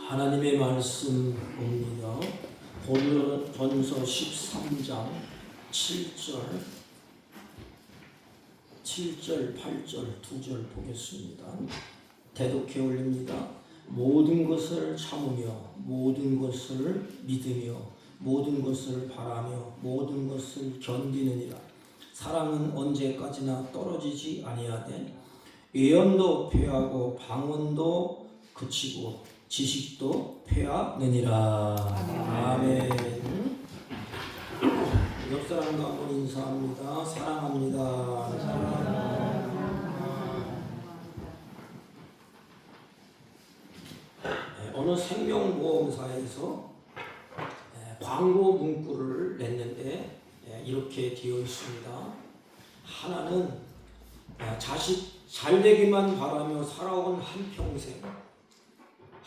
하나님의 말씀 봅니다. 고린도전서 13장 7절, 8절, 2절 보겠습니다. 대독해 올립니다. 모든 것을 참으며 모든 것을 믿으며 모든 것을 바라며 모든 것을 견디느니라. 사랑은 언제까지나 떨어지지 아니하되 예언도 패하고 방언도 그치고 지식도 패하느니라. 아멘. 옆 사람과 한번 인사합니다. 사랑합니다. 어느 생명보험사에서 광고 문구를 냈는데 이렇게 되어 있습니다. 하나는 자식 잘되기만 바라며 살아온 한평생,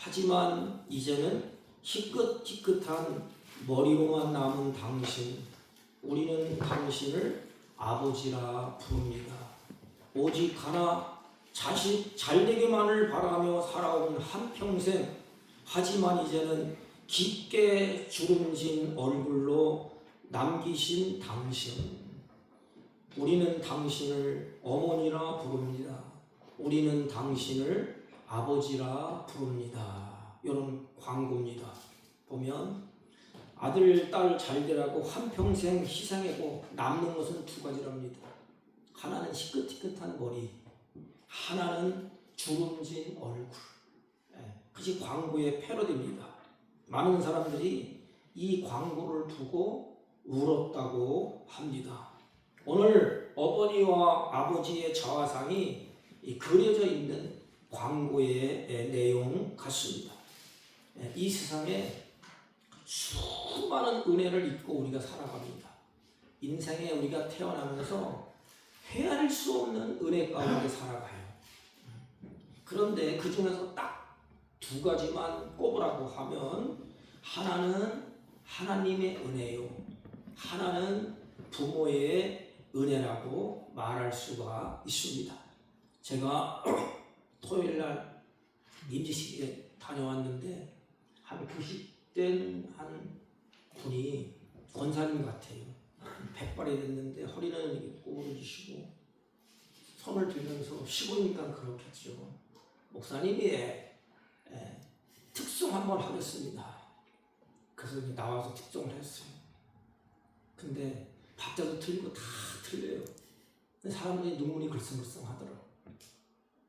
하지만 이제는 희끗희끗한 머리로만 남은 당신, 우리는 당신을 아버지라 부릅니다. 오직 하나 자식 잘되기만을 바라며 살아온 한평생, 하지만 이제는 깊게 주름진 얼굴로 남기신 당신, 우리는 당신을 어머니라 부릅니다. 우리는 당신을 아버지라 부릅니다. 이런 광고입니다. 보면 아들, 딸 잘되라고 한평생 희생하고 남는 것은 두 가지랍니다. 하나는 희끗희끗한 머리, 하나는 주름진 얼굴. 그것이 광고의 패러디입니다. 많은 사람들이 이 광고를 두고 울었다고 합니다. 오늘 어머니와 아버지의 자화상이 그려져 있는 광고의 내용 같습니다. 이 세상에 수많은 은혜를 입고 우리가 살아갑니다. 인생에 우리가 태어나면서 헤아릴 수 없는 은혜 가운데 살아가요. 그런데 그 중에서 딱 두 가지만 꼽으라고 하면, 하나는 하나님의 은혜요, 하나는 부모의 은혜라고 말할 수가 있습니다. 제가 토요일날 임시식에 다녀왔는데 한 90된 한 분이 권사님 같아요. 백발이 됐는데 허리는 이렇게 꼬부러지시고 손을 들면서 15니까 그렇겠죠. 목사님이 특송 한번 하겠습니다. 그래서 나와서 특송을 했어요. 근데 박자도 틀리고 다 틀려요. 근데 사람들이 눈물이 글썽글썽 하더라고요.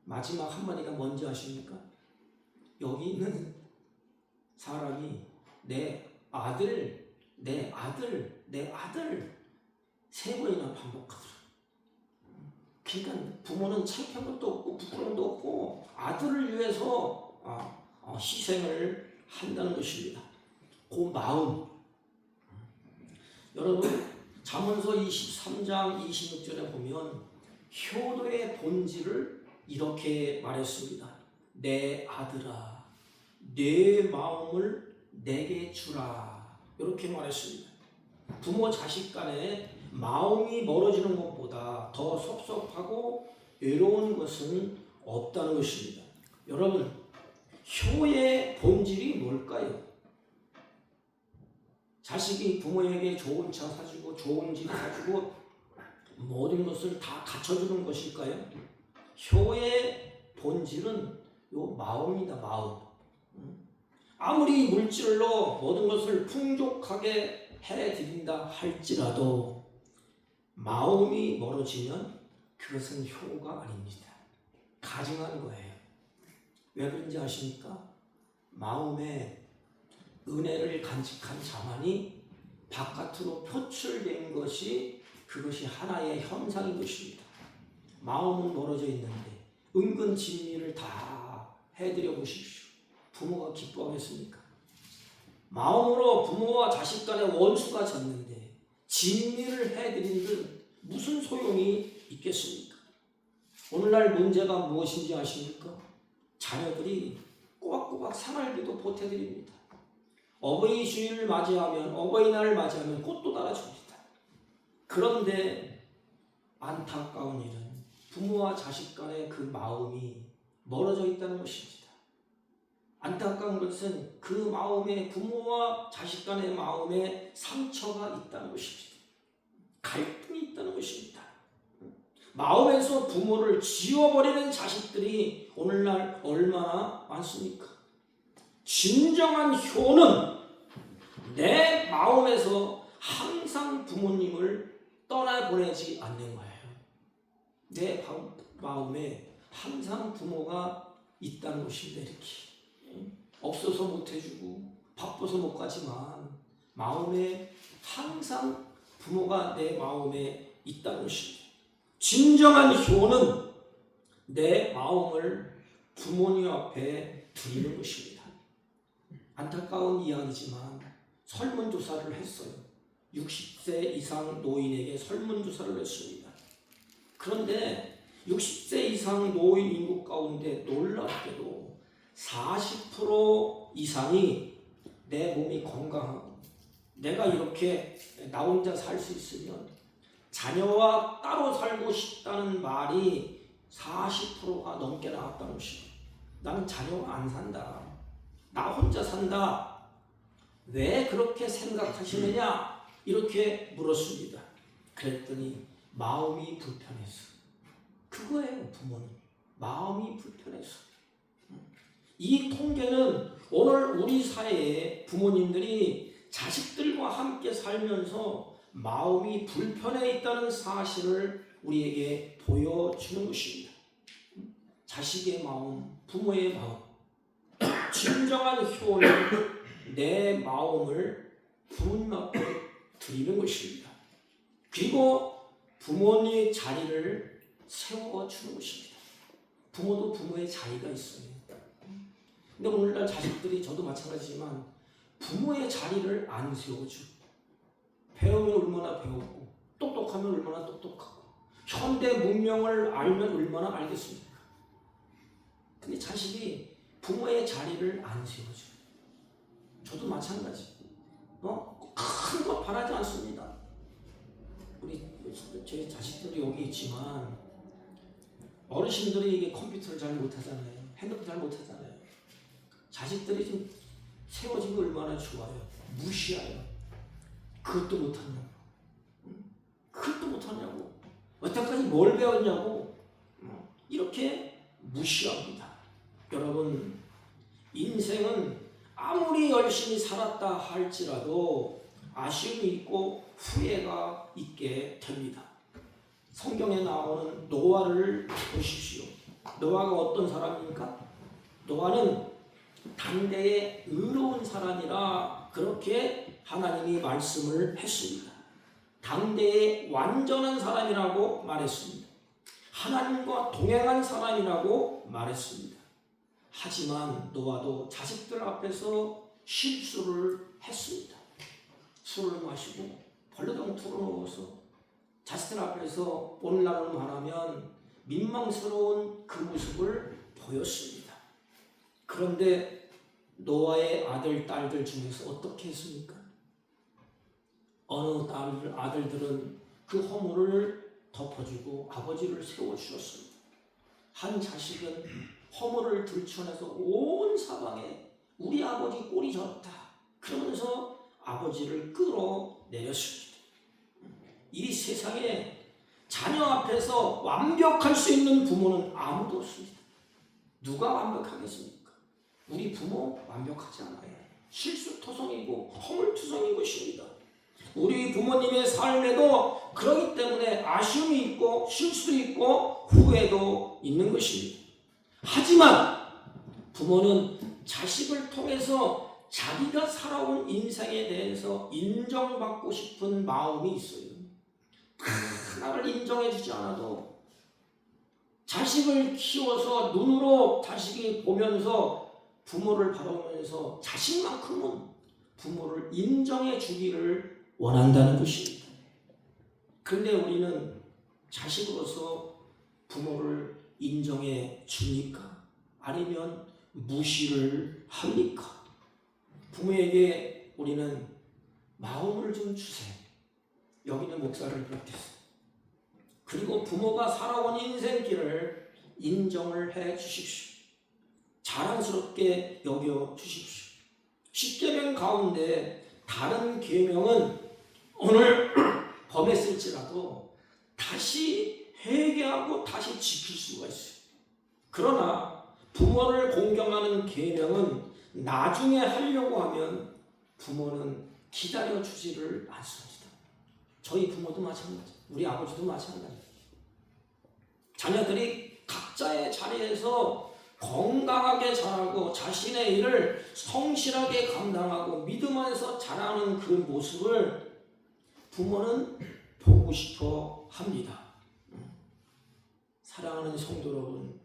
마지막 한마디가 뭔지 아십니까? 여기 있는 사람이 내 아들 세 번이나 반복하더라고요. 그러니까 부모는 창피한 것도 없고 부끄러움도 없고 아들을 위해서 희생을 한다는 것입니다. 그 마음. 여러분, 잠언서 23장 26절에 보면 효도의 본질을 이렇게 말했습니다. 내 아들아, 내 마음을 내게 주라. 이렇게 말했습니다. 부모 자식 간에 마음이 멀어지는 것보다 더 섭섭하고 외로운 것은 없다는 것입니다. 여러분, 효의 본질이 뭘까요? 자식이 부모에게 좋은 차 사주고 좋은 집 사주고 모든 것을 다 갖춰주는 것일까요? 효의 본질은 요 마음이다. 마음. 아무리 물질로 모든 것을 풍족하게 해드린다 할지라도 마음이 멀어지면 그것은 효가 아닙니다. 가증한 거예요. 왜 그런지 아십니까? 마음에 은혜를 간직한 자만이 바깥으로 표출된 것이, 그것이 하나의 현상인 것입니다. 마음은 멀어져 있는데 은근 진리를 다 해드려 보십시오. 부모가 기뻐하겠습니까? 마음으로 부모와 자식 간의 원수가 졌는데 진리를 해드리는 무슨 소용이 있겠습니까? 오늘날 문제가 무엇인지 아십니까? 자녀들이 꼬박꼬박 생활비도 보태드립니다. 어버이 주일을 맞이하면, 어버이날을 맞이하면 꽃도 달아줍니다. 그런데 안타까운 일은 부모와 자식 간의 그 마음이 멀어져 있다는 것입니다. 안타까운 것은 그 마음에 부모와 자식 간의 마음에 상처가 있다는 것입니다. 갈등이 있다는 것입니다. 마음에서 부모를 지워버리는 자식들이 오늘날 얼마나 많습니까? 진정한 효는 내 마음에서 항상 부모님을 떠나보내지 않는 거예요. 내 마음에 항상 부모가 있다는 것입니다. 이렇게 없어서 못 해주고 바빠서 못 가지만 마음에 항상 부모가 내 마음에 있다는 것입니다. 진정한 효는 내 마음을 부모님 앞에 드리는 것입니다. 안타까운 이야기지만 설문조사를 했어요. 60세 이상 노인에게 설문조사를 했습니다. 그런데 60세 이상 노인 인구 가운데 놀랍게도 40% 이상이 내 몸이 건강하고 내가 이렇게 나 혼자 살 수 있으면 자녀와 따로 살고 싶다는 말이 40%가 넘게 나왔다는 것입니다. 나는 자녀와 안 산다. 나 혼자 산다. 왜 그렇게 생각하시느냐? 이렇게 물었습니다. 그랬더니 마음이 불편해서. 그거예요, 부모는. 마음이 불편해서. 이 통계는 오늘 우리 사회에 부모님들이 자식들과 함께 살면서 마음이 불편해 있다는 사실을 우리에게 보여주는 것입니다. 자식의 마음, 부모의 마음, 진정한 효는 내 마음을 부모님 앞에 드리는 것입니다. 그리고 부모님의 자리를 세워주는 것입니다. 부모도 부모의 자리가 있어요. 근데 오늘날 자식들이 저도 마찬가지지만 부모의 자리를 안 세워주고 배우면 얼마나 배우고 똑똑하면 얼마나 똑똑하고 현대 문명을 알면 얼마나 알겠습니까? 근데 자식이 부모의 자리를 안 세워줘요. 저도 마찬가지. 큰 거 바라지 않습니다. 우리 제 자식들이 여기 있지만 어르신들이 이게 컴퓨터를 잘 못하잖아요. 핸드폰 잘 못하잖아요. 자식들이 좀 세워지고 얼마나 좋아요. 무시해요. 그것도 못하냐고. 그것도 못하냐고. 여태까지 뭘 배웠냐고. 이렇게 무시합니다. 여러분, 인생은 아무리 열심히 살았다 할지라도 아쉬움이 있고 후회가 있게 됩니다. 성경에 나오는 노아를 보십시오. 노아가 어떤 사람입니까? 노아는 당대의 의로운 사람이라 그렇게 하나님이 말씀을 했습니다. 당대의 완전한 사람이라고 말했습니다. 하나님과 동행한 사람이라고 말했습니다. 하지만 노아도 자식들 앞에서 실수를 했습니다. 술을 마시고 벌레동투로 넣어서 자식들 앞에서 오늘날로 말하면 민망스러운 그 모습을 보였습니다. 그런데 노아의 아들, 딸들 중에서 어떻게 했습니까? 어느 아들들은 그 허물을 덮어주고 아버지를 세워주셨습니다. 한 자식은 허물을 들춰내서 온 사방에 우리 아버지 꼴이 저렇다 그러면서 아버지를 끌어내렸습니다. 이 세상에 자녀 앞에서 완벽할 수 있는 부모는 아무도 없습니다. 누가 완벽하겠습니까? 우리 부모 완벽하지 않아요. 실수토성이고 허물투성인 것입니다. 우리 부모님의 삶에도 그러기 때문에 아쉬움이 있고 실수도 있고 후회도 있는 것입니다. 하지만 부모는 자식을 통해서 자기가 살아온 인생에 대해서 인정받고 싶은 마음이 있어요. 나를 인정해주지 않아도 자식을 키워서 눈으로 자식이 보면서 부모를 바라보면서 자식만큼은 부모를 인정해 주기를 원한다는 것입니다. 그런데 우리는 자식으로서 부모를 인정해 줍니까? 아니면 무시를 합니까? 부모에게 우리는 마음을 좀 주세요. 여기는 목사를 비롯해서. 그리고 부모가 살아온 인생길을 인정을 해 주십시오. 자랑스럽게 여겨 주십시오. 10계명 가운데 다른 계명은 오늘 범했을지라도 다시 회개하고 다시 지킬 수가 있어요. 그러나 부모를 공경하는 계명은 나중에 하려고 하면 부모는 기다려주지를 않습니다. 저희 부모도 마찬가지, 우리 아버지도 마찬가지. 자녀들이 각자의 자리에서 건강하게 자라고 자신의 일을 성실하게 감당하고 믿음 안에서 자라는 그 모습을 부모는 보고 싶어 합니다. 사랑하는 성도 여러분,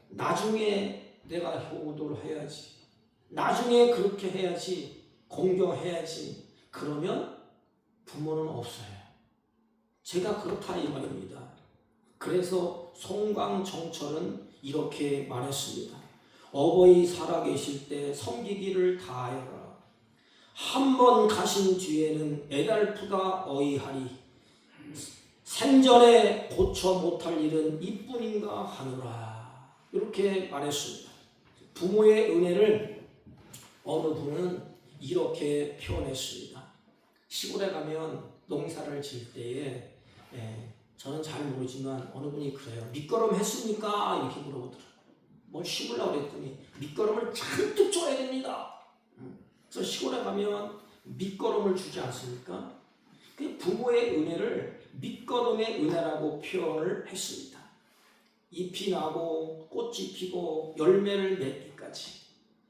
나중에 내가 효도를 해야지, 나중에 그렇게 해야지, 공경해야지, 그러면 부모는 없어요. 제가 그렇다 이 말입니다. 그래서 송광정철은 이렇게 말했습니다. 어버이 살아계실 때 섬기기를 다하여라. 한 번 가신 뒤에는 애달프다 어이하리. 생전에 고쳐 못할 일은 이뿐인가 하노라. 이렇게 말했습니다. 부모의 은혜를 어느 분은 이렇게 표현했습니다. 시골에 가면 농사를 지을 때에 저는 잘 모르지만 어느 분이 그래요. 밑거름 했습니까? 이렇게 물어보더라고요. 뭘 심으려고 그랬더니 밑거름을 잔뜩 줘야 됩니다. 그래서 시골에 가면 밑거름을 주지 않습니까? 그 부모의 은혜를 밑거름의 은혜라고 표현을 했습니다. 잎이 나고 꽃이 피고 열매를 맺기까지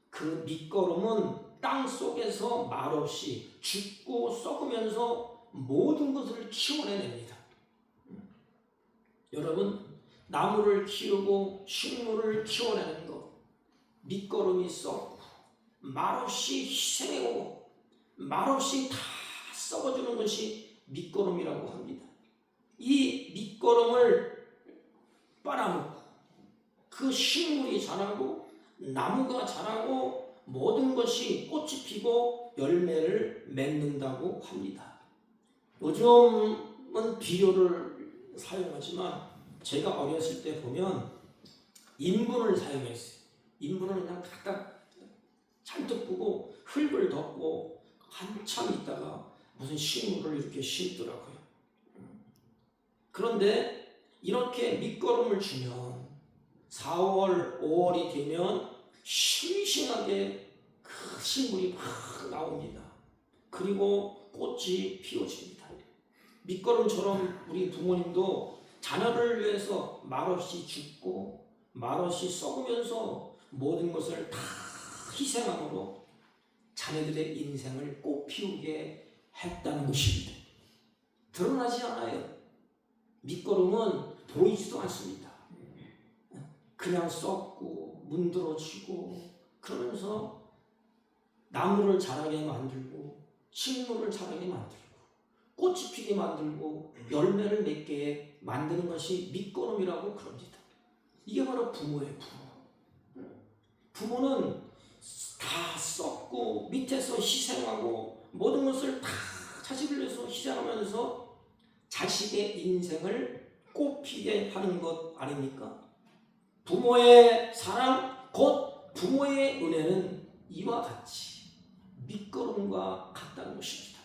그 밑거름은 땅 속에서 말없이 죽고 썩으면서 모든 것을 키워내냅니다. 여러분, 나무를 키우고 식물을 키워내는 것, 밑거름이 썩고 말없이 희생해오고 말없이 다 썩어주는 것이 밑거름이라고 합니다. 이 밑거름을 빨아먹고 그 식물이 자라고 나무가 자라고 모든 것이 꽃이 피고 열매를 맺는다고 합니다. 요즘은 비료를 사용하지만 제가 어렸을 때 보면 인분을 사용했어요. 인분을 그냥 갖다 잔뜩 부고 흙을 덮고 한참 있다가 무슨 식물을 이렇게 심더라고요. 그런데 이렇게 밑거름을 주면 4월, 5월이 되면 싱싱하게 그 식물이 막 나옵니다. 그리고 꽃이 피어집니다. 밑거름처럼 우리 부모님도 자녀를 위해서 말없이 죽고 말없이 썩으면서 모든 것을 다 희생함으로 자녀들의 인생을 꽃피우게 했다는 것입니다. 드러나지 않아요. 밑거름은 보이지도 않습니다. 그냥 썩고 문드러지고 그러면서 나무를 자라게 만들고 식물을 자라게 만들고 꽃이 피게 만들고 열매를 맺게 만드는 것이 밑거름이라고 그럽니다. 이게 바로 부모예요. 부모는 다 썩고 밑에서 희생하고 모든 것을 다 자식을 위해서 희생하면서 자식의 인생을 꽃피게 하는 것 아닙니까? 부모의 사랑 곧 부모의 은혜는 이와 같이 밑거름과 같다는 것입니다.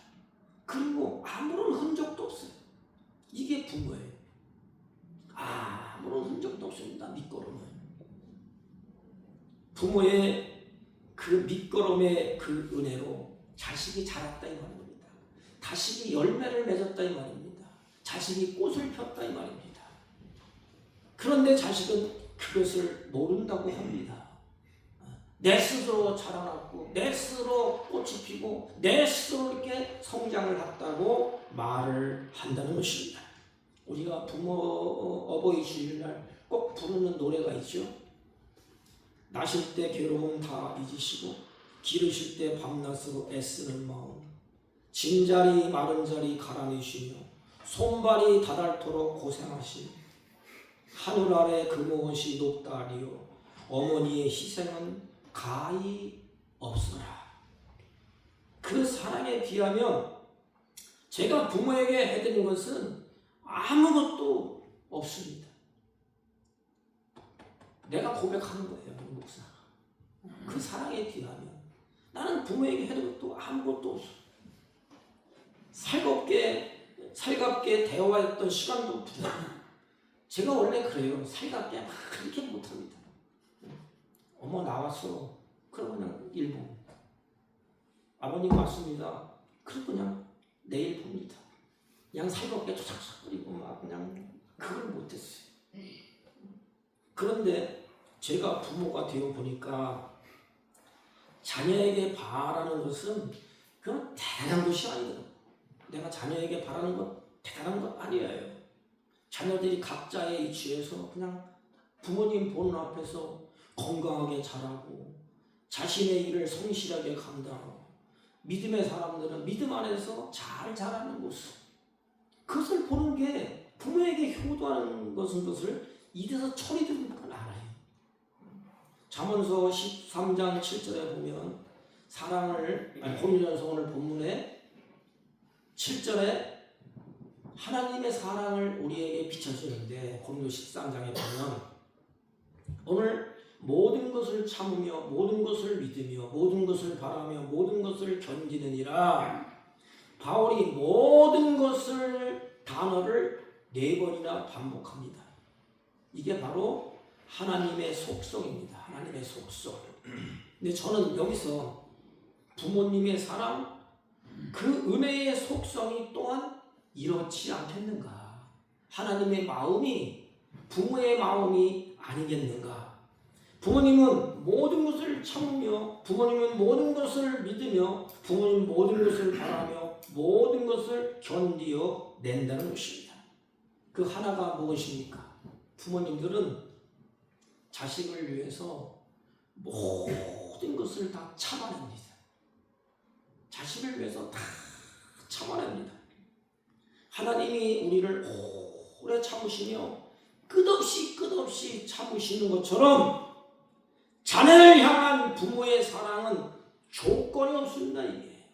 그리고 아무런 흔적도 없어요. 이게 부모예요. 아무런 흔적도 없습니다. 밑거름은. 부모의 그 밑거름의 그 은혜로 자식이 자랐다 이 말입니다. 자식이 열매를 맺었다 이 말입니다. 자식이 꽃을 폈다 이 말입니다. 그런데 자식은 그것을 모른다고 합니다. 내 스스로 자라났고 내 스스로 꽃이 피고 내 스스로 이렇게 성장을 했다고 말을 한다는 것입니다. 우리가 부모 어버이 주일날 꼭 부르는 노래가 있죠. 나실 때 괴로움 다 잊으시고 기르실 때 밤낮으로 애쓰는 마음 진자리 마른 자리 갈아내시며 손발이 다닳도록 고생하신 하늘 아래 그 무엇이 높다리요 어머니의 희생은 가히 없어라. 그 사랑에 비하면 제가 부모에게 해드린 것은 아무것도 없습니다. 내가 고백하는 거예요. 목사. 그 사랑에 비하면 나는 부모에게 해준 것도 아무것도 없어. 살갑게 대화했던 시간도 부족해요. 제가 원래 그래요. 살갑게 막 그렇게 못합니다. 어머 나왔어. 그럼 그냥 일부. 아버님 왔습니다. 그럼 그냥 내일 봅니다. 그냥 살갑게 조작거리고 막 그냥 그걸 못했어요. 그런데 제가 부모가 되어 보니까 자녀에게 바라는 것은 그건 대단한 것이 아니더라고요. 내가 자녀에게 바라는 것 대단한 것 아니에요. 자녀들이 각자의 위치에서 그냥 부모님 보는 앞에서 건강하게 자라고 자신의 일을 성실하게 감당하고 믿음의 사람들은 믿음 안에서 잘 자라는 모습, 그것을 보는 게 부모에게 효도하는 것을 이래서 처리되는 건 알아요. 잠언서 13장 7절에 보면 고린도전서 본문에 7절에 하나님의 사랑을 우리에게 비춰주는데 고린도 13장에 보면 오늘 모든 것을 참으며 모든 것을 믿으며 모든 것을 바라며 모든 것을 견디느니라. 바울이 모든 것을 단어를 4번이나 반복합니다. 이게 바로 하나님의 속성입니다. 하나님의 속성. 근데 저는 여기서 부모님의 사랑, 그 은혜의 속성이 또한 이렇지 않겠는가? 하나님의 마음이 부모의 마음이 아니겠는가? 부모님은 모든 것을 참으며 부모님은 모든 것을 믿으며 부모님은 모든 것을 바라며 모든 것을 견디어 낸다는 것입니다. 그 하나가 무엇입니까? 부모님들은 자식을 위해서 모든 것을 다 참아냅니다. 자식을 위해서 다 참아냅니다. 하나님이 우리를 오래 참으시며 끝없이 참으시는 것처럼 자녀를 향한 부모의 사랑은 조건이 없습니다. 이게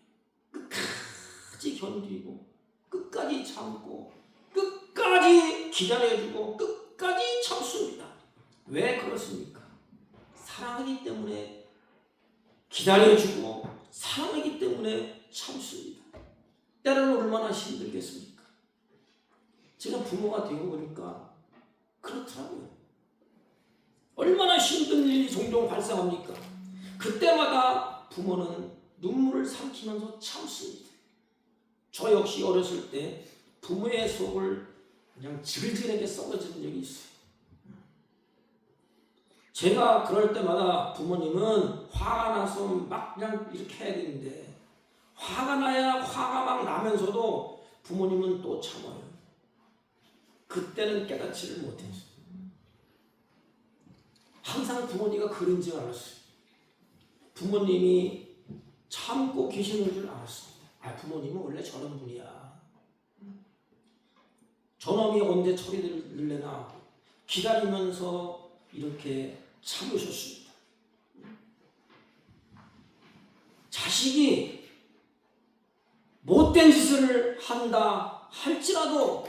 끝까지 견디고 끝까지 참고 끝까지 기다려주고 끝까지 참습니다. 왜 그렇습니까? 사랑하기 때문에 기다려주고 사랑하기 때문에 참습니다. 때로는 얼마나 힘들겠습니까? 제가 부모가 되고 보니까 그렇더라고요. 얼마나 힘든 일이 종종 발생합니까? 그때마다 부모는 눈물을 삼키면서 참습니다. 저 역시 어렸을 때 부모의 속을 그냥 지글지글하게 썩어지는 적이 있어요. 제가 그럴 때마다 부모님은 화가 나서 막 그냥 이렇게 해야 되는데 화가 나야 화가 막 나면서도 부모님은 또 참아요. 그때는 깨닫지를 못했어요. 항상 부모님과 그런 줄 알았어요. 부모님이 참고 계시는 줄 알았습니다. 부모님은 원래 저런 분이야. 저놈이 언제 처리될래나 기다리면서 이렇게 참으셨습니다. 자식이 못된 짓을 한다 할지라도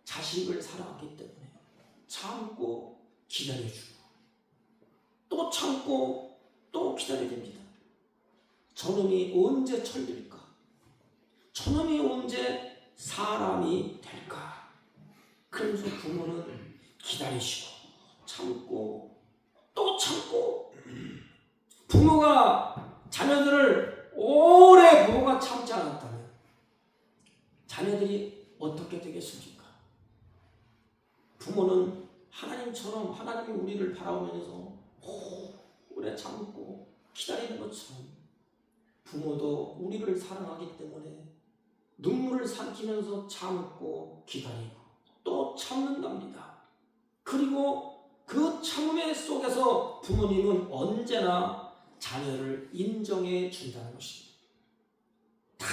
자식을 사랑하기 때문에 참고 기다려주고 또 참고 또 기다려야 됩니다. 저놈이 언제 철들까? 저놈이 언제 사람이 될까? 그러면서 부모는 기다리시고 참고 또 참고 부모가 자녀들을 오래 부모가 참지 않았다면 자녀들이 어떻게 되겠습니까? 부모는 하나님처럼 하나님이 우리를 바라보면서 오래 참고 기다리는 것처럼 부모도 우리를 사랑하기 때문에 눈물을 삼키면서 참고 기다리고 또 참는답니다. 그리고 그 참음의 속에서 부모님은 언제나 자녀를 인정해 준다는 것입니다. 다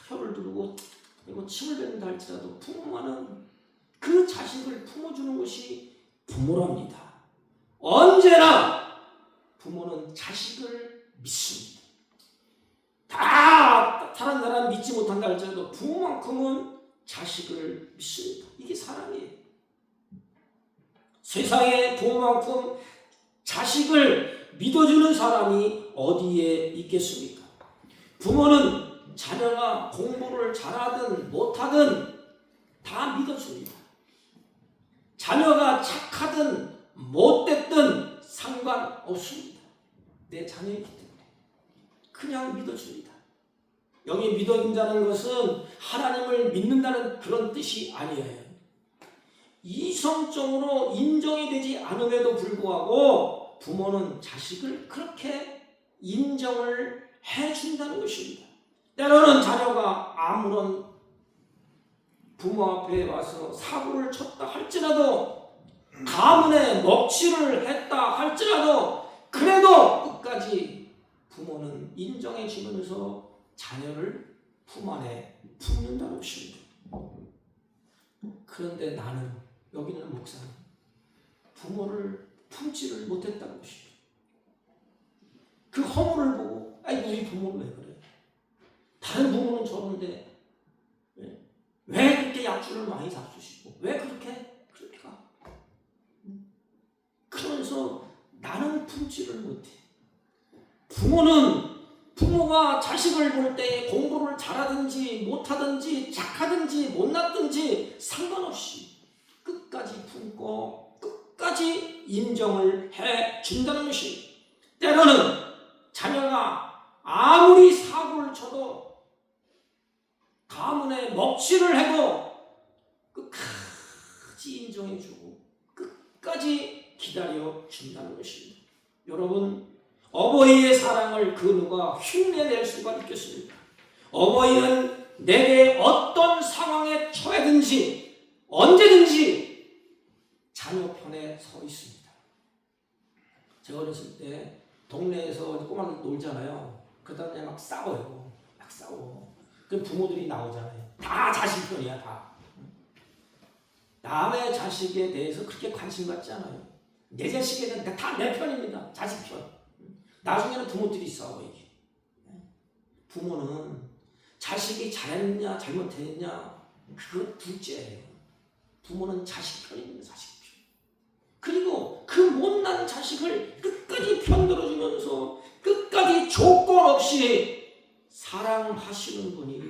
혀를 두르고 그리고 침을 뱉는다 할지라도 부모만은 그 자식을 품어주는 것이 부모랍니다. 언제나 부모는 자식을 믿습니다. 다 다른 사람 믿지 못한다 할지라도 부모만큼은 자식을 믿습니다. 이게 사랑이에요. 세상에 부모만큼 자식을 믿어주는 사람이 어디에 있겠습니까? 부모는 자녀가 공부를 잘하든 못하든 다 믿어줍니다. 자녀가 착하든 못됐든 상관없습니다. 내 자녀이기 때문에 그냥 믿어줍니다. 여기 믿어준다는 것은 하나님을 믿는다는 그런 뜻이 아니에요. 이성적으로 인정이 되지 않음에도 불구하고 부모는 자식을 그렇게 인정을 해준다는 것입니다. 때로는 자녀가 아무런 부모 앞에 와서 사고를 쳤다 할지라도 가문에 먹칠을 했다 할지라도 그래도 끝까지 부모는 인정해 주면서 자녀를 품 안에 품는다는 것입니다. 그런데 나는 여기 있는 목사는 부모를 품지를 못했다는 것입니다. 그 허물을 보고 아이고 우리 부모는 왜 그래? 다른 부모는 저런데 왜 그렇게 약주를 많이 잡수시고 왜 그렇게 가? 그러면서 나는 품지를 못해. 부모가 자식을 볼 때 공부를 잘하든지 못하든지 착하든지 못났든지 상관없이 끝까지 품고 끝까지 인정을 해준다는 것입니다. 때로는 자녀가 아무리 사고를 쳐도 가문에 먹칠을 해도 끝까지 인정해주고 끝까지 기다려준다는 것입니다. 여러분, 어버이의 사랑을 그 누가 흉내낼 수가 있겠습니까? 어버이는 내게 어떤 상황에 처해든지 언제든지 자녀 편에 서 있습니다. 제가 어렸을 때 동네에서 꼬마들 놀잖아요. 그러다 그냥 막 싸워요. 막 싸워. 그럼 부모들이 나오잖아요. 다 자식 편이야, 다. 남의 자식에 대해서 그렇게 관심 갖지 않아요. 내 자식에 대해서 다 내 편입니다. 자식 편. 나중에는 부모들이 싸워, 이게. 부모는 자식이 잘했냐, 잘못했냐, 그건 둘째예요. 부모는 자식 편입니다, 자식 편. 그리고 그 못난 자식을 끝까지 편들어주면서 끝까지 조건 없이 사랑하시는 분이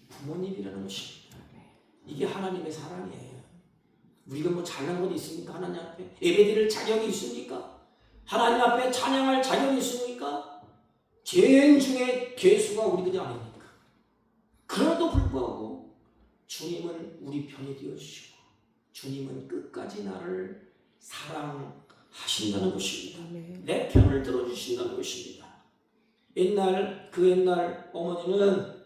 부모님이라는 것입니다. 이게 하나님의 사랑이에요. 우리가 뭐 잘난 것 있습니까? 하나님 앞에 예배드릴 자격이 있습니까? 하나님 앞에 찬양할 자격이 있습니까? 죄인 중에 괴수가 우리들이 아닙니까? 그럼에도 불구하고 주님은 우리 편이 되어주시고 주님은 끝까지 나를 사랑하신다는 것입니다. 내 편을 들어주신다는 것입니다. 옛날 어머니는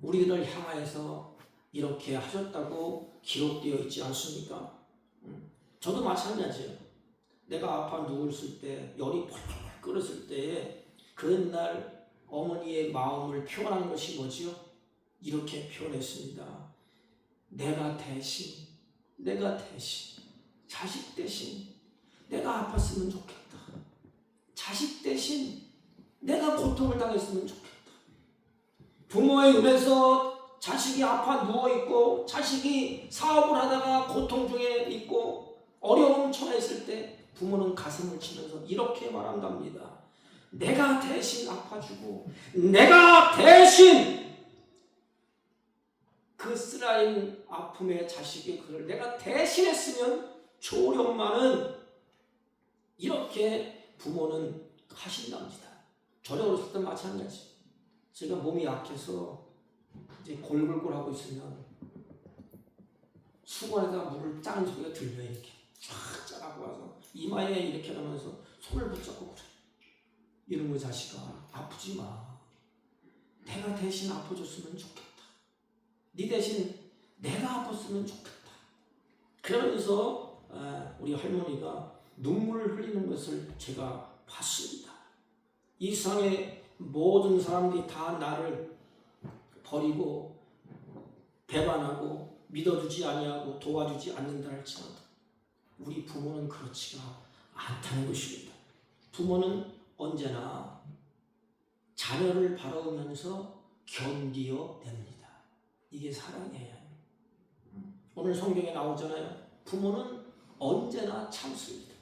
우리들을 향하여서 이렇게 하셨다고 기록되어 있지 않습니까? 저도 마찬가지예요. 내가 아파 누웠을 때 열이 펄펄 끓었을 때에 그 옛날 어머니의 마음을 표현한 것이 뭐지요? 이렇게 표현했습니다. 내가 대신 자식 대신 내가 아팠으면 좋겠다. 자식 대신 내가 고통을 당했으면 좋겠다. 부모의 눈에서 자식이 아파 누워있고 자식이 사업을 하다가 고통 중에 있고 어려움 처했을 때 부모는 가슴을 치면서 이렇게 말한답니다. 내가 대신 아파주고 내가 대신 그 쓰라린 아픔의 자식의 그를 내가 대신했으면 좋으련만은 이렇게 부모는 하신답니다. 저도 어렸을 때 마찬가지. 제가 몸이 약해서 이제 골골골 하고 있으면 수건에다 물을 짜는 소리가 들려요. 이렇게 쫙 짜고 와서 이마에 이렇게 하면서 손을 붙잡고 그래. 이런 거 자식아 아프지 마. 내가 대신 아파줬으면 좋겠다. 네 대신 내가 아팠으면 좋겠다. 그러면서 우리 할머니가 눈물을 흘리는 것을 제가 봤습니다. 이 세상의 모든 사람들이 다 나를 버리고 배반하고 믿어주지 아니하고 도와주지 않는다 할지라도 우리 부모는 그렇지가 않다는 것입니다. 부모는 언제나 자녀를 바라보면서 견디어냅니다. 이게 사랑이에요. 오늘 성경에 나오잖아요. 부모는 언제나 참습니다.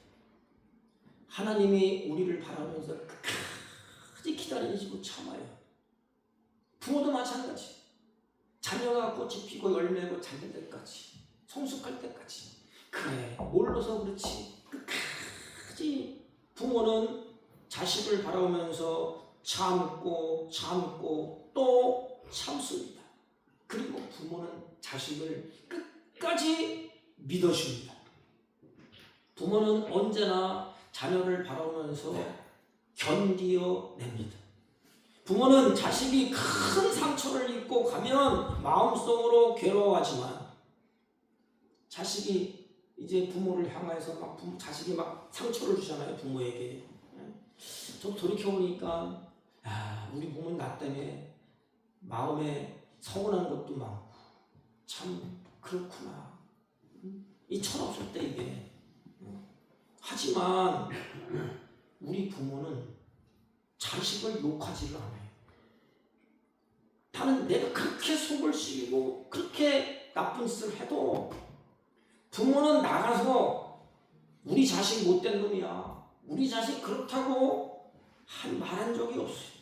하나님이 우리를 바라보면서 끝까지 기다리시고 참아요. 부모도 마찬가지. 자녀가 꽃이 피고 열매고 잘될 때까지, 성숙할 때까지. 그래, 몰라서 그렇지. 끝까지 부모는 자식을 바라보면서 참고 또 참습니다. 그리고 부모는 자식을 끝까지 믿어줍니다. 부모는 언제나 자녀를 바라보면서 견디어냅니다. 부모는 자식이 큰 상처를 입고 가면 마음속으로 괴로워하지만 자식이 이제 부모를 향해서 자식이 막 상처를 주잖아요. 부모에게. 좀 돌이켜보니까 우리 부모는 나 때문에 마음에 서운한 것도 많고 참 그렇구나. 이 철없을 때 이게. 하지만 우리 부모는 자식을 욕하지를 않아요. 나는 내가 그렇게 속을 씌우고 그렇게 나쁜 짓을 해도 부모는 나가서 우리 자식 못된 놈이야, 우리 자식 그렇다고 말한 적이 없어요.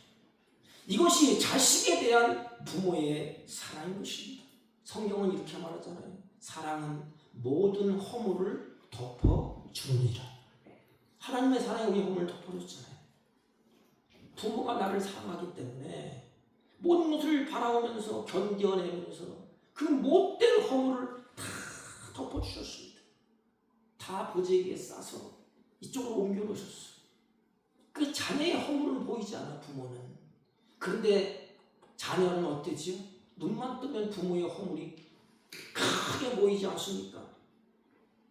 이것이 자식에 대한 부모의 사랑인 것입니다. 성경은 이렇게 말하잖아요. 사랑은 모든 허물을 덮어주느니라. 하나님의 사랑이 우리 허물을 덮어줬잖아요. 부모가 나를 사랑하기 때문에 모든 것을 바라보면서 견뎌내면서 그 못된 허물을 다 덮어주셨습니다. 다 보재기에 싸서 이쪽으로 옮겨놓으셨어요. 그 자녀의 허물은 보이지 않아, 부모는. 그런데 자녀는 어때지요? 눈만 뜨면 부모의 허물이 크게 보이지 않습니까?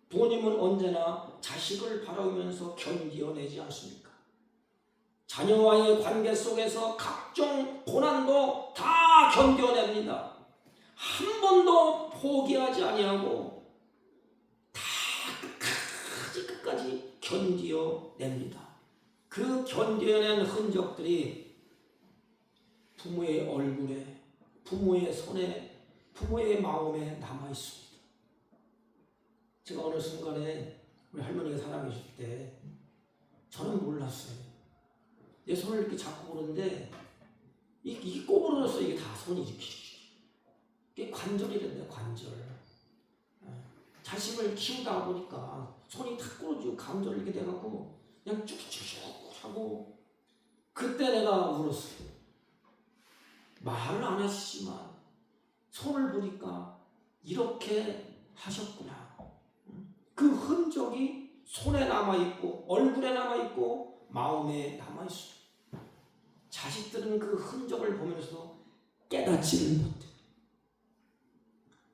부모님은 언제나 자식을 바라보면서 견뎌내지 않습니까? 자녀와의 관계 속에서 각종 고난도 다 견뎌냅니다. 한 번도 포기하지 아니하고 다 끝까지 견뎌냅니다. 그 견뎌낸 흔적들이 부모의 얼굴에, 부모의 손에, 부모의 마음에 남아 있습니다. 제가 어느 순간에 우리 할머니가 살아계실 때 저는 몰랐어요. 내 손을 이렇게 잡고 보는데 이게 꼬부러졌어. 이게 다 손이 이렇게. 이게 관절이란다, 관절. 자식을 키우다 보니까 손이 탁 부러지고 관절이 이렇게 돼갖고 그냥 쭉쭉쭉 하고 그때 내가 울었어요. 말을 안 하시지만 손을 보니까 이렇게 하셨구나. 그 흔적이 손에 남아있고 얼굴에 남아있고 마음에 남아있어요. 자식들은 그 흔적을 보면서 깨닫지를 못해요.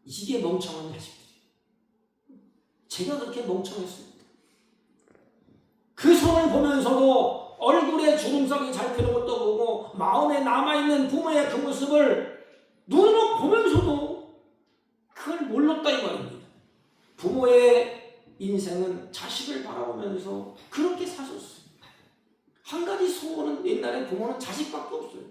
이게 멍청한 자식들이에요. 제가 그렇게 멍청했습니다. 그 손을 보면서도 얼굴에 주름살이 잘 피는 것도 보고 마음에 남아있는 부모의 그 모습을 눈으로 보면서도 그걸 몰랐다 이 말입니다. 부모의 인생은 자식을 바라보면서 그렇게 사셨어요. 한 가지 소원은 옛날에 부모는 자식밖에 없어요.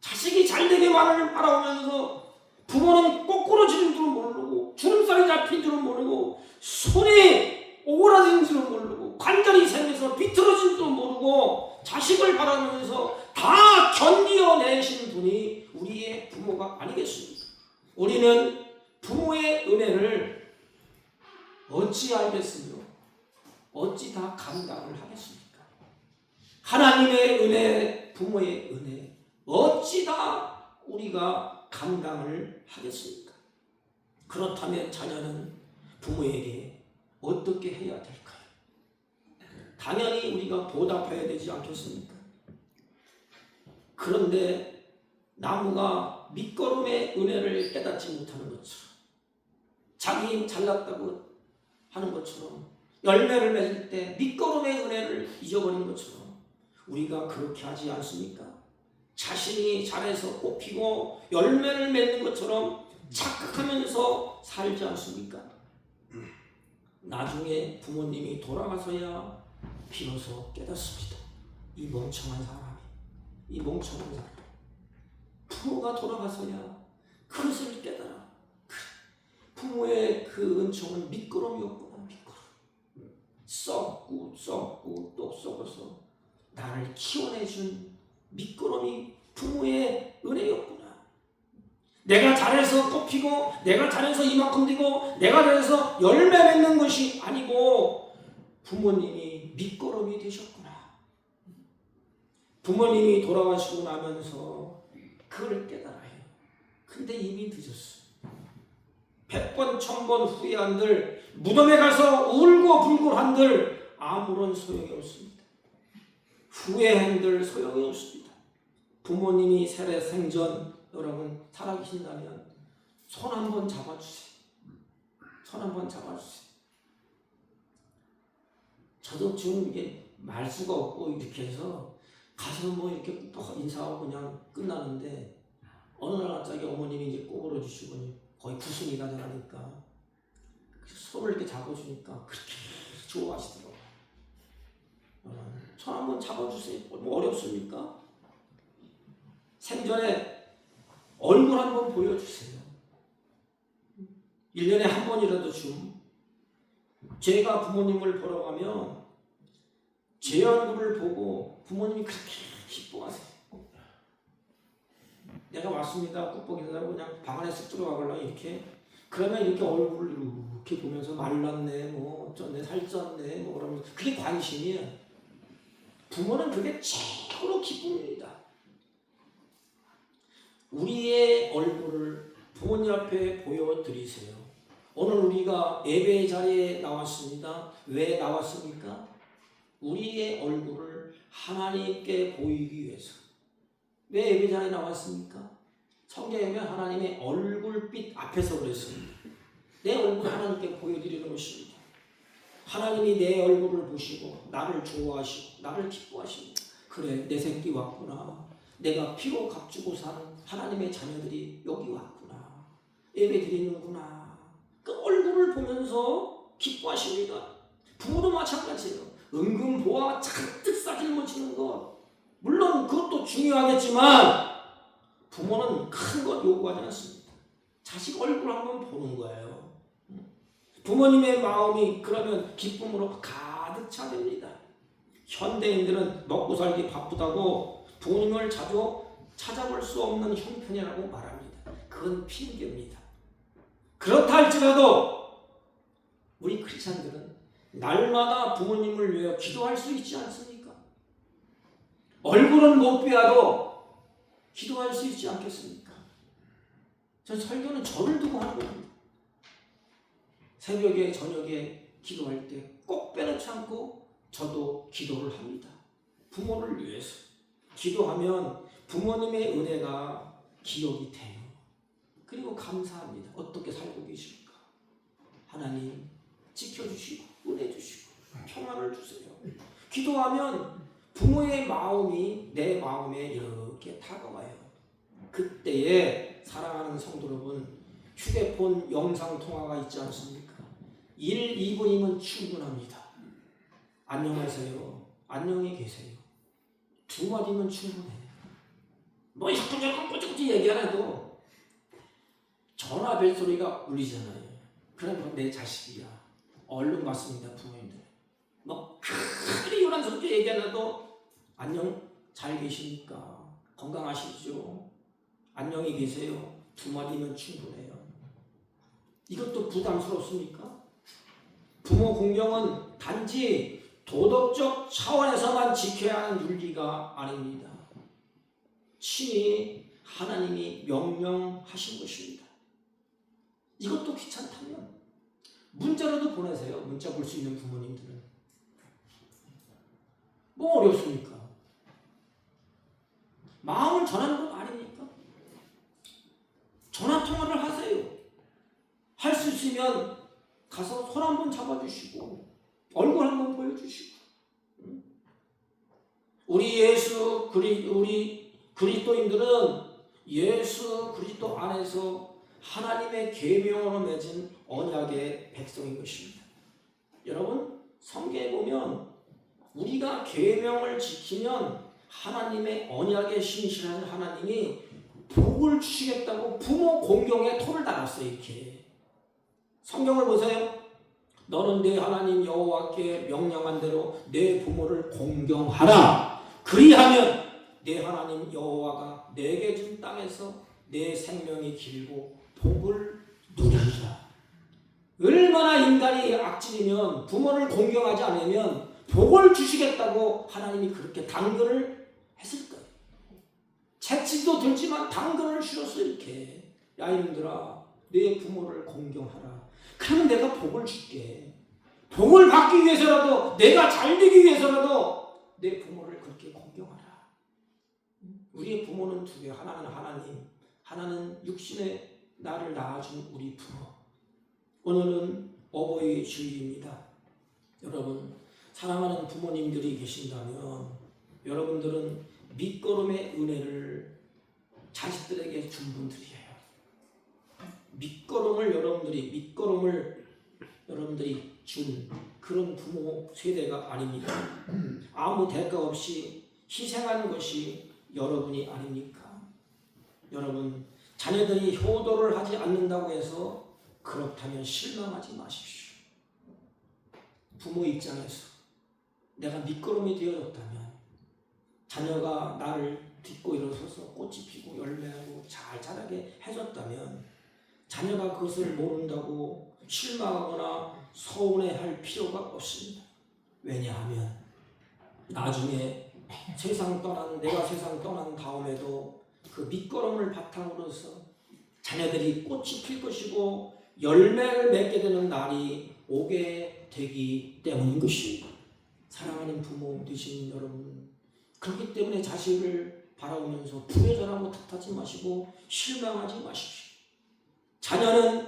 자식이 잘되게만을 바라보면서 부모는 꼬꾸러지는 줄은 모르고 주름살이 잡힌 줄은 모르고 손이 오그라진 줄은 모르고 관절이 생겨서 비틀어진 줄은 모르고 자식을 바라보면서 다 견디어내신 분이 우리의 부모가 아니겠습니까? 우리는 부모의 은혜를 어찌 알겠으며 어찌 다 감당을 하겠습니까? 하나님의 은혜, 부모의 은혜 어찌 다 우리가 감당을 하겠습니까? 그렇다면 자녀는 부모에게 어떻게 해야 될까요? 당연히 우리가 보답해야 되지 않겠습니까? 그런데 나무가 밑거름의 은혜를 깨닫지 못하는 것처럼 자기 힘 잘났다고 하는 것처럼 열매를 맺을 때 밑거름의 은혜를 잊어버린 것처럼 우리가 그렇게 하지 않습니까? 자신이 잘해서 꽃피고 열매를 맺는 것처럼 착각하면서 살지 않습니까? 나중에 부모님이 돌아가서야 비로소 깨닫습니다. 이 멍청한 사람 부모가 돌아가서야 그것을 깨달아. 부모의 그 은총은 미끄럼이었구나. 미끄럼. 썩고 또 썩어서 나를 키워내준 미끄러미 부모의 은혜였구나. 내가 잘해서 꽃피고 내가 잘해서 이만큼 되고 내가 잘해서 열매 맺는 것이 아니고 부모님이 밑거름이 되셨구나. 부모님이 돌아가시고 나면서 그걸 깨달아요. 근데 이미 늦었어. 100번 1000번 후회한들, 무덤에 가서 울고 불고 한들 아무런 소용이 없습니다. 후회한들 소용이 없습니다. 부모님이 세례 생전 여러분 살아계신다면 손 한번 잡아주세요. 손 한번 잡아주세요. 저도 지금 이게 말 수가 없고 이렇게 해서 가서 뭐 이렇게 꾹 인사하고 그냥 끝나는데 어느 날 갑자기 어머님이 이제 꼬불어 주시고 거의 90이나 되니까 손을 이렇게 잡아주니까 그렇게 좋아하시더라고요. 손 한번 잡아주세요. 뭐 어렵습니까? 생전에 얼굴 한번 보여주세요. 1년에 한 번이라도 좀. 제가 부모님을 보러 가면 제 얼굴을 보고 부모님이 그렇게 기뻐하세요. 내가 왔습니다. 꾹뻑이라고 그냥 방 안에 쓱 들어가거나 이렇게. 그러면 이렇게 얼굴을 이렇게 보면서 말랐네, 뭐 어쩌네, 살쪘네, 뭐 그러면 그게 관심이에요. 부모는 그게 최고로 기쁨입니다. 우리의 얼굴을 부모님 앞에 보여드리세요. 오늘 우리가 예배 자리에 나왔습니다. 왜 나왔습니까? 우리의 얼굴을 하나님께 보이기 위해서. 왜 예배 자리에 나왔습니까? 성경에 보면 하나님의 얼굴빛 앞에서 그랬습니다. 내 얼굴을 하나님께 보여드리는 것입니다. 하나님이 내 얼굴을 보시고 나를 좋아하시고 나를 기뻐하십니다. 그래, 내 새끼 왔구나. 내가 피로 값주고 사는 하나님의 자녀들이 여기 왔구나. 예배 드리는구나. 그 얼굴을 보면서 기뻐하십니다. 부모도 마찬가지예요. 은근 보아 잔뜩 싸질러 치는 것. 물론 그것도 중요하겠지만 부모는 큰 것 요구하지 않습니다. 자식 얼굴 한번 보는 거예요. 부모님의 마음이 그러면 기쁨으로 가득 차됩니다. 현대인들은 먹고 살기 바쁘다고 부모님을 자주 찾아볼 수 없는 형편이라고 말합니다. 그건 핑계입니다. 그렇다 할지라도 우리 크리스찬들은 날마다 부모님을 위해 기도할 수 있지 않습니까? 얼굴은 못 뵈어도 기도할 수 있지 않겠습니까? 전 설교는 저를 두고 하는 겁니다. 새벽에 저녁에 기도할 때 꼭 빼놓지 않고 저도 기도를 합니다. 부모를 위해서. 기도하면 부모님의 은혜가 기억이 돼요. 그리고 감사합니다. 어떻게 살고 계십니까? 하나님 지켜주시고 은혜 주시고 평안을 주세요. 기도하면 부모의 마음이 내 마음에 이렇게 다가와요. 그때에 사랑하는 성도 여러분, 휴대폰 영상통화가 있지 않습니까? 1, 2분이면 충분합니다. 안녕하세요. 안녕히 계세요. 2마디면 충분해요. 뭐 자꾸 꼬치꼬치 얘기 안 해도 전화 벨소리가 울리잖아요. 그러면 내 자식이야. 얼른 왔습니다. 부모님들. 뭐 그리 요란스럽게 얘기 안 해도 안녕 잘 계십니까? 건강하시죠? 안녕히 계세요. 2마디면 충분해요. 이것도 부담스럽습니까? 부모 공경은 단지 도덕적 차원에서만 지켜야 하는 윤리가 아닙니다. 친히 하나님이 명령하신 것입니다. 이것도 귀찮다면 문자로도 보내세요. 문자 볼 수 있는 부모님들은. 뭐 어렵습니까? 마음을 전하는 것 아닙니까? 전화통화를 하세요. 할 수 있으면 가서 손 한번 잡아주시고 얼굴 한번 보여주시고. 우리 그리스도인들은 예수 그리스도 안에서 하나님의 계명으로 맺은 언약의 백성인 것입니다. 여러분, 성경에 보면 우리가 계명을 지키면 하나님의 언약에 신실한 하나님이 복을 주시겠다고 부모 공경에 토를 달았어요. 이렇게 성경을 보세요. 너는 내 하나님 여호와께 명령한 대로 내 부모를 공경하라. 그리하면 내 하나님 여호와가 내게 준 땅에서 내 생명이 길고 복을 누리리라. 얼마나 인간이 악질이면 부모를 공경하지 않으면 복을 주시겠다고 하나님이 그렇게 당근을 했을 거예요. 채찍도 들지만 당근을 주셨어. 이렇게 야 이놈들아 내 부모를 공경하라. 그러면 내가 복을 줄게. 복을 받기 위해서라도 내가 잘 되기 위해서라도 내 부모를 그렇게 공경하라. 우리의 부모는 두 개. 하나는 하나님, 하나는 육신의 나를 낳아준 우리 부모. 오늘은 어버이 주일입니다. 여러분 사랑하는 부모님들이 계신다면 여러분들은 밑거름의 은혜를 자식들에게 준 분들이에요. 밑거름을 여러분들이 준 그런 부모 세대가 아닙니까? 아무 대가 없이 희생하는 것이 여러분이 아닙니까? 여러분 자녀들이 효도를 하지 않는다고 해서 그렇다면 실망하지 마십시오. 부모 입장에서 내가 밑거름이 되어졌다면 자녀가 나를 딛고 일어서서 꽃이 피고 열매하고 잘 자라게 해줬다면 자녀가 그것을 모른다고 실망하거나 서운해할 필요가 없습니다. 왜냐하면 나중에 내가 세상 떠난 다음에도 그 밑거름을 바탕으로서 자녀들이 꽃이 필 것이고 열매를 맺게 되는 날이 오게 되기 때문인 것입니다. 사랑하는 부모 되신 여러분, 그렇기 때문에 자식을 바라보면서 부여전하고 탓하지 마시고 실망하지 마십시오. 자녀는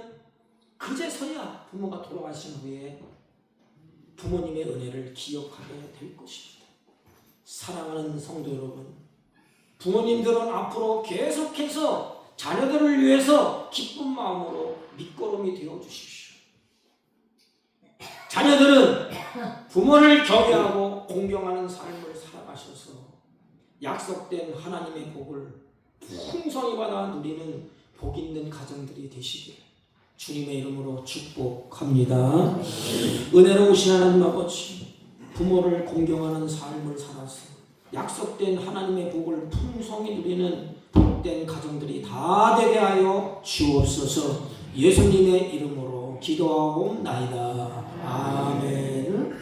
그제서야 부모가 돌아가신 후에 부모님의 은혜를 기억하게 될 것입니다. 사랑하는 성도 여러분, 부모님들은 앞으로 계속해서 자녀들을 위해서 기쁜 마음으로 밑거름이 되어 주십시오. 자녀들은 부모를 경외하고 공경하는 삶을 살아가셔서 약속된 하나님의 복을 풍성히 받아 누리는 복 있는 가정들이 되시길 주님의 이름으로 축복합니다. 은혜로우신 하나님 아버지, 부모를 공경하는 삶을 살아서 약속된 하나님의 복을 풍성히 누리는 복된 가정들이 다 되게 하여 주옵소서. 예수님의 이름으로 기도하옵나이다. 아멘.